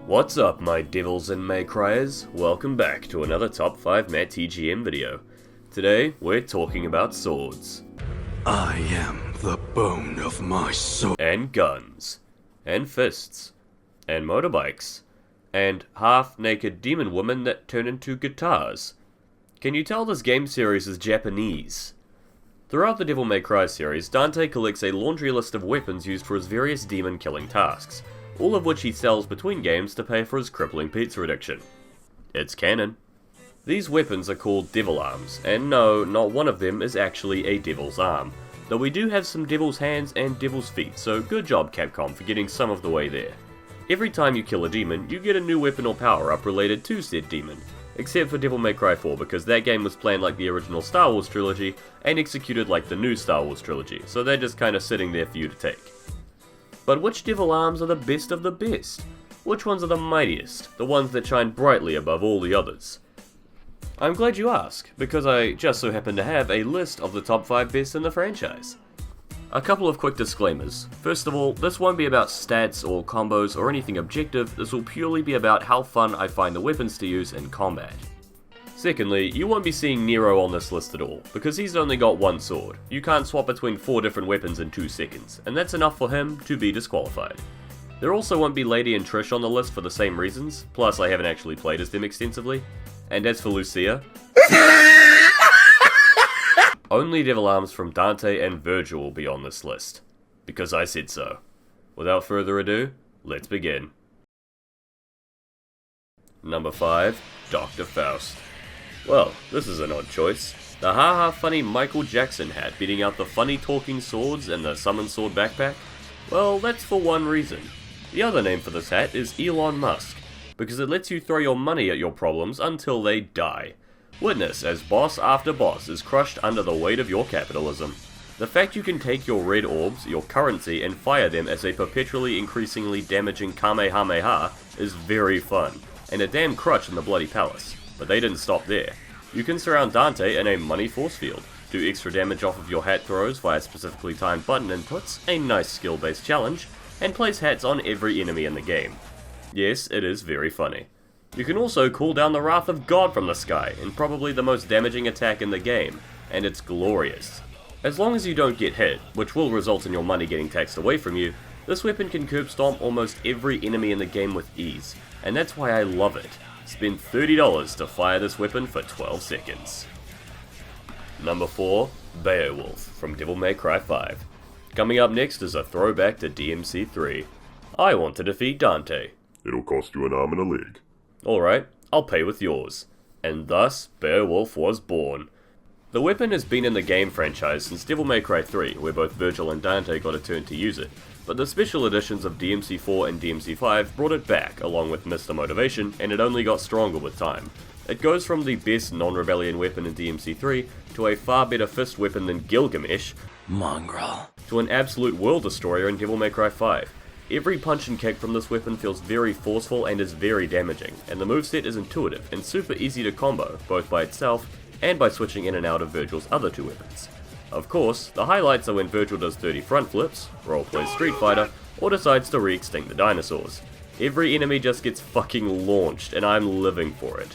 What's up, my devils and Maycryers? Welcome back to another top 5 MattTGM video. Today, we're talking about swords. I am the bone of my soul. And guns. And fists. And motorbikes. And half-naked demon women that turn into guitars. Can you tell this game series is Japanese? Throughout the Devil May Cry series, Dante collects a laundry list of weapons used for his various demon-killing tasks, all of which he sells between games to pay for his crippling pizza addiction. It's canon. These weapons are called devil arms, and no, not one of them is actually a devil's arm, though we do have some devil's hands and devil's feet, so good job Capcom for getting some of the way there. Every time you kill a demon, you get a new weapon or power-up related to said demon, except for Devil May Cry 4 because that game was planned like the original Star Wars trilogy and executed like the new Star Wars trilogy, so they're just kinda sitting there for you to take. But which devil arms are the best of the best? Which ones are the mightiest? The ones that shine brightly above all the others? I'm glad you ask, because I just so happen to have a list of the top 5 best in the franchise. A couple of quick disclaimers. First of all, this won't be about stats or combos or anything objective, this will purely be about how fun I find the weapons to use in combat. Secondly, you won't be seeing Nero on this list at all, because he's only got one sword. You can't swap between 4 different weapons in 2 seconds, and that's enough for him to be disqualified. There also won't be Lady and Trish on the list for the same reasons, plus I haven't actually played as them extensively. And as for Lucia, only devil arms from Dante and Virgil will be on this list, because I said so. Without further ado, let's begin. Number 5, Dr. Faust. Well, this is an odd choice. The haha funny Michael Jackson hat beating out the funny talking swords and the summon sword backpack? Well, that's for one reason. The other name for this hat is Elon Musk, because it lets you throw your money at your problems until they die. Witness as boss after boss is crushed under the weight of your capitalism. The fact you can take your red orbs, your currency, and fire them as a perpetually increasingly damaging Kamehameha is very fun, and a damn crutch in the bloody palace. But they didn't stop there. You can surround Dante in a money force field, do extra damage off of your hat throws via specifically timed button inputs, a nice skill-based challenge, and place hats on every enemy in the game. Yes, it is very funny. You can also call down the wrath of God from the sky in probably the most damaging attack in the game, and it's glorious. As long as you don't get hit, which will result in your money getting taxed away from you, this weapon can curb stomp almost every enemy in the game with ease, and that's why I love it. Spend $30 to fire this weapon for 12 seconds. Number 4, Beowulf from Devil May Cry 5. Coming up next is a throwback to DMC3. I want to defeat Dante. It'll cost you an arm and a leg. Alright, I'll pay with yours. And thus, Beowulf was born. The weapon has been in the game franchise since Devil May Cry 3, where both Virgil and Dante got a turn to use it, but the special editions of DMC4 and DMC5 brought it back along with Mr. Motivation, and it only got stronger with time. It goes from the best non-rebellion weapon in DMC3 to a far better fist weapon than Gilgamesh, Mongrel. to an absolute world destroyer in Devil May Cry 5. Every punch and kick from this weapon feels very forceful and is very damaging, and the moveset is intuitive and super easy to combo, both by itself and by switching in and out of Virgil's other 2 weapons. Of course, the highlights are when Virgil does 30 front flips, roleplays Street Fighter, or decides to re-extinct the dinosaurs. Every enemy just gets fucking launched, and I'm living for it.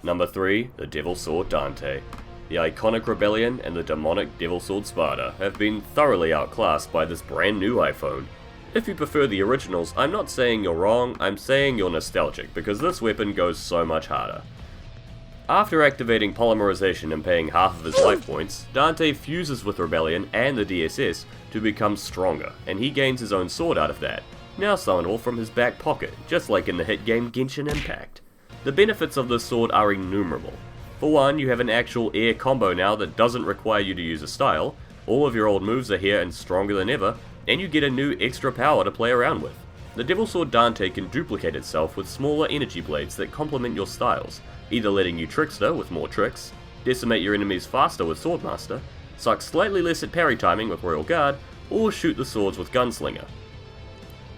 Number 3, the Devil Sword Dante. The iconic Rebellion and the demonic Devil Sword Sparta have been thoroughly outclassed by this brand new iPhone. If you prefer the originals, I'm not saying you're wrong, I'm saying you're nostalgic, because this weapon goes so much harder. After activating polymerization and paying half of his life points, Dante fuses with Rebellion and the DSS to become stronger, and he gains his own sword out of that, now summonable from his back pocket, just like in the hit game Genshin Impact. The benefits of this sword are innumerable. For one, you have an actual air combo now that doesn't require you to use a style, all of your old moves are here and stronger than ever, and you get a new extra power to play around with. The Devil Sword Dante can duplicate itself with smaller energy blades that complement your styles, either letting you Trickster with more tricks, decimate your enemies faster with Swordmaster, suck slightly less at parry timing with Royal Guard, or shoot the swords with Gunslinger.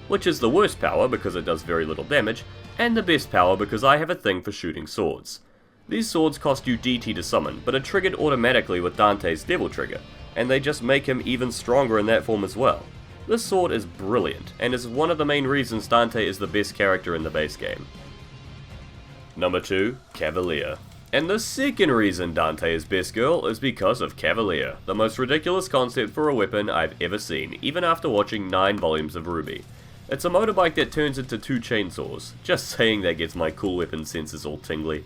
Which is the worst power because it does very little damage, and the best power because I have a thing for shooting swords. These swords cost you DT to summon, but are triggered automatically with Dante's Devil Trigger, and they just make him even stronger in that form as well. This sword is brilliant, and is one of the main reasons Dante is the best character in the base game. Number 2, Cavalier. And the second reason Dante is best girl is because of Cavalier, the most ridiculous concept for a weapon I've ever seen, even after watching 9 volumes of Ruby. It's a motorbike that turns into 2 chainsaws. Just saying that gets my cool weapon senses all tingly.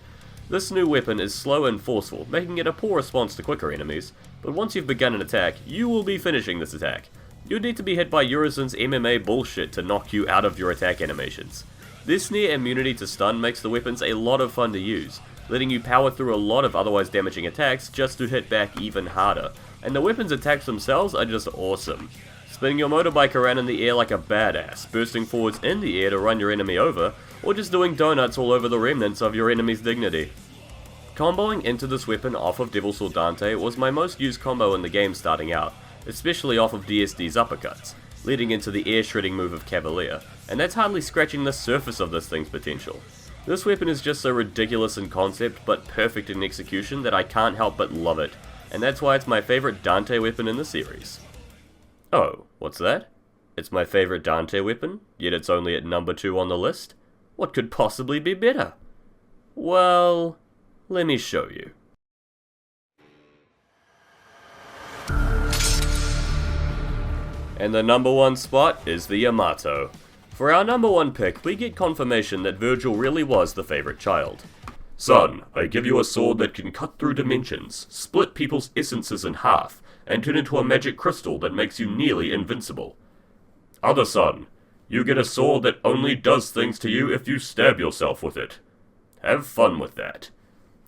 This new weapon is slow and forceful, making it a poor response to quicker enemies, but once you've begun an attack, you will be finishing this attack. You'd need to be hit by Urizen's MMA bullshit to knock you out of your attack animations. This near immunity to stun makes the weapons a lot of fun to use, letting you power through a lot of otherwise damaging attacks just to hit back even harder, and the weapons' attacks themselves are just awesome. Spinning your motorbike around in the air like a badass, bursting forwards in the air to run your enemy over, or just doing donuts all over the remnants of your enemy's dignity. Comboing into this weapon off of Devil Sword Dante was my most used combo in the game starting out, especially off of DSD's uppercuts, leading into the air shredding move of Cavalier, and that's hardly scratching the surface of this thing's potential. This weapon is just so ridiculous in concept, but perfect in execution that I can't help but love it, and that's why it's my favourite Dante weapon in the series. Oh, what's that? It's my favourite Dante weapon, yet it's only at number 2 on the list? What could possibly be better? Well, let me show you. And the number 1 spot is the Yamato. For our number 1 pick, we get confirmation that Virgil really was the favourite child. Son, I give you a sword that can cut through dimensions, split people's essences in half, and turn into a magic crystal that makes you nearly invincible. Other son, you get a sword that only does things to you if you stab yourself with it. Have fun with that.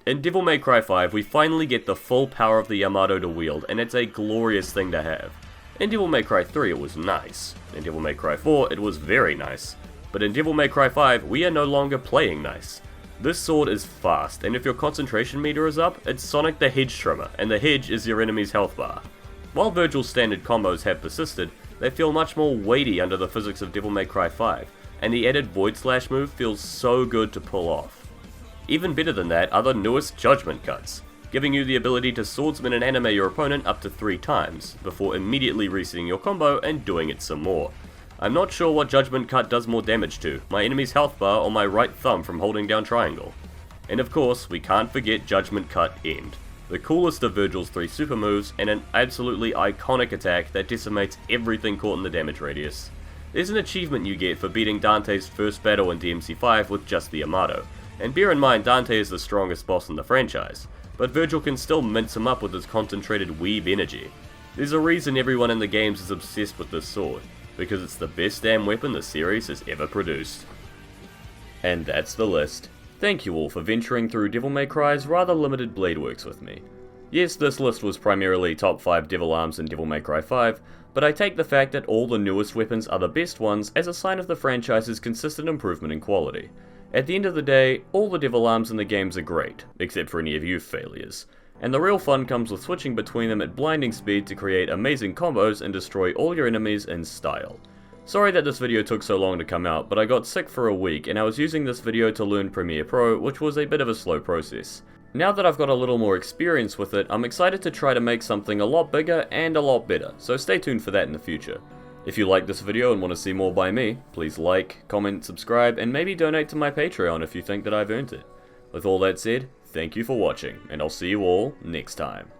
In Devil May Cry 5, we finally get the full power of the Yamato to wield, and it's a glorious thing to have. In Devil May Cry 3 it was nice, in Devil May Cry 4 it was very nice, but in Devil May Cry 5 we are no longer playing nice. This sword is fast, and if your concentration meter is up, it's Sonic the Hedge Trimmer, and the hedge is your enemy's health bar. While Virgil's standard combos have persisted, they feel much more weighty under the physics of Devil May Cry 5, and the added Void Slash move feels so good to pull off. Even better than that are the newest Judgment Cuts, giving you the ability to swordsman and anime your opponent up to 3 times, before immediately resetting your combo and doing it some more. I'm not sure what Judgment Cut does more damage to, my enemy's health bar or my right thumb from holding down triangle. And of course, we can't forget Judgment Cut End, the coolest of Virgil's 3 super moves and an absolutely iconic attack that decimates everything caught in the damage radius. There's an achievement you get for beating Dante's first battle in DMC5 with just the Yamato, and bear in mind Dante is the strongest boss in the franchise, but Virgil can still mince him up with his concentrated weeb energy. There's a reason everyone in the games is obsessed with this sword, because it's the best damn weapon the series has ever produced. And that's the list. Thank you all for venturing through Devil May Cry's rather limited blade works with me. Yes, this list was primarily top 5 Devil Arms in Devil May Cry 5, but I take the fact that all the newest weapons are the best ones as a sign of the franchise's consistent improvement in quality. At the end of the day, all the Devil Arms in the games are great, except for any of you failures, and the real fun comes with switching between them at blinding speed to create amazing combos and destroy all your enemies in style. Sorry that this video took so long to come out, but I got sick for a week and I was using this video to learn Premiere Pro, which was a bit of a slow process. Now that I've got a little more experience with it, I'm excited to try to make something a lot bigger and a lot better, so stay tuned for that in the future. If you like this video and want to see more by me, please like, comment, subscribe, and maybe donate to my Patreon if you think that I've earned it. With all that said, thank you for watching, and I'll see you all next time.